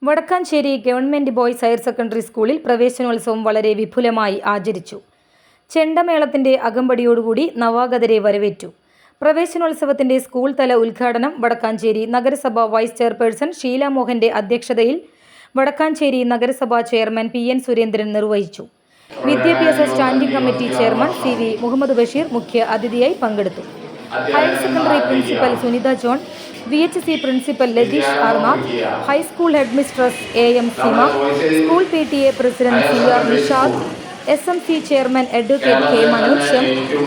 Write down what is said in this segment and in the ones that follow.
Vadakkanchery government boys higher secondary സ്കൂളിൽ പ്രവേശനോത്സവം വളരെ വിപുലമായി ആചരിച്ചു. ചെണ്ടമേളത്തിന്റെ അകമ്പടിയോടുകൂടി നവാഗതരെ വരവേറ്റു. പ്രവേശനോത്സവത്തിന്റെ സ്കൂൾ തല ഉദ്ഘാടനം വടക്കാഞ്ചേരി നഗരസഭ വൈസ് ചെയർപേഴ്സൺ ഷീല മോഹന്റെ അധ്യക്ഷതയിൽ വടക്കാഞ്ചേരി നഗരസഭാ ചെയർമാൻ PN സുരേന്ദ്രൻ നിർവഹിച്ചു. വിദ്യാഭ്യാസ standing committee chairman CV Muhammad Basheer മുഖ്യ അതിഥിയായി പങ്കെടുത്തു. Higher secondary principal Sunitha John, VHC principal Latheesh Arnath, high school headmistress AM Seema, school PTA president CR Nishad, SMC chairman advocate K Manoj,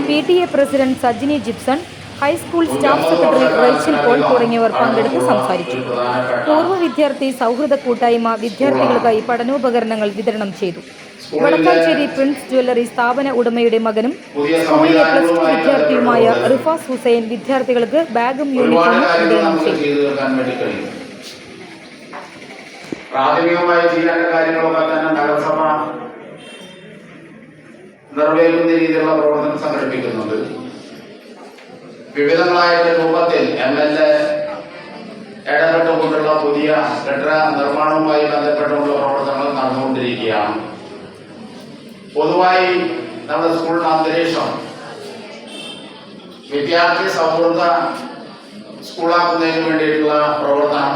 PTA president Sajini Jipson, high school staff secretary Rachel Paul തുടങ്ങിയവർ പങ്കെടുത്ത് സംസാരിച്ചു. പൂർവ്വ വിദ്യാർത്ഥി സൗഹൃദ കൂട്ടായ്മ വിദ്യാർത്ഥികൾക്കായി പഠനോപകരണങ്ങൾ വിതരണം ചെയ്തു. വടക്കാഞ്ചേരി പ്രിൻസ് ജ്വല്ലറി സ്ഥാപന ഉടമയുടെ മകനും സ്കൂളിലെ +2 വിദ്യാർത്ഥിയുമായ റിഫാസ് ഹുസൈൻ വിദ്യാർത്ഥികൾക്ക് ബാഗും യൂണിഫോമും വിതരണം ചെയ്തു. പ്രാഥമികമായി ചെയ്യേണ്ട കാര്യങ്ങളൊക്കെ തന്നെ നഗരസഭ നിർവഹിക്കുന്ന രീതിയിലുള്ള പ്രവർത്തനം സംഘടിപ്പിക്കുന്നുണ്ട്. വിവിധങ്ങളായ രൂപത്തിൽ MLA ഇടപെട്ടുകൊണ്ടുള്ള പുതിയ കെട്ടിട നിർമ്മാണവുമായി ബന്ധപ്പെട്ടുള്ള പ്രവർത്തനങ്ങൾ നടന്നുകൊണ്ടിരിക്കുകയാണ്. പൊതുവായി നമ്മുടെ സ്കൂളിന്റെ അന്തരീക്ഷം വിദ്യാർത്ഥി സൗഹൃദ സ്കൂളാക്കുന്നതിന് വേണ്ടിയിട്ടുള്ള പ്രവർത്തനം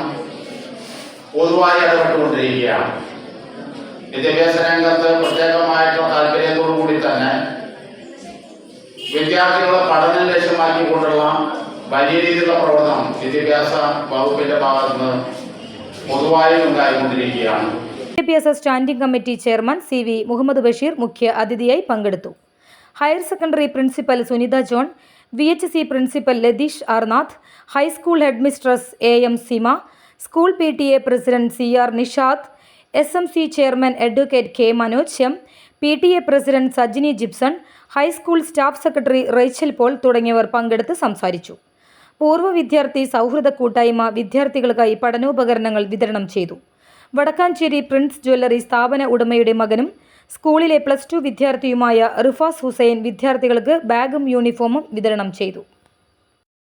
പൊതുവായി ഇടപെട്ടുകൊണ്ടിരിക്കുകയാണ്. വിദ്യാഭ്യാസ രംഗത്ത് പ്രത്യേകമായിട്ടുള്ള താല്പര്യത്തോടു കൂടി തന്നെ വിദ്യാർത്ഥികളെ പഠനം ലക്ഷ്യമാക്കിക്കൊണ്ടുള്ള വലിയ രീതിയിലുള്ള പ്രവർത്തനം വിദ്യാഭ്യാസ വകുപ്പിന്റെ ഭാഗത്തുനിന്ന് പൊതുവായി ഉണ്ടായിക്കൊണ്ടിരിക്കുകയാണ്. വിദ്യാഭ്യാസ standing committee chairman CV Muhammad Basheer മുഖ്യ അതിഥിയായി പങ്കെടുത്തു. Higher secondary principal Sunitha John, VHC principal Latheesh Arnath, high school headmistress AM Seema, school PTA president CR Nishad, SMC chairman advocate K Manoj, PTA president Sajini Jipson, high school staff secretary Rachel Paul തുടങ്ങിയവർ പങ്കെടുത്ത് സംസാരിച്ചു. പൂർവ്വ വിദ്യാർത്ഥി സൗഹൃദ കൂട്ടായ്മ വിദ്യാർത്ഥികൾക്കായി പഠനോപകരണങ്ങൾ വിതരണം ചെയ്തു. വടക്കാഞ്ചേരി പ്രിൻസ് ജ്വല്ലറി സ്ഥാപന ഉടമയുടെ മകനും സ്കൂളിലെ +2 വിദ്യാർത്ഥിയുമായ റിഫാസ് ഹുസൈൻ വിദ്യാർത്ഥികൾക്ക് ബാഗും യൂണിഫോമും വിതരണം ചെയ്തു.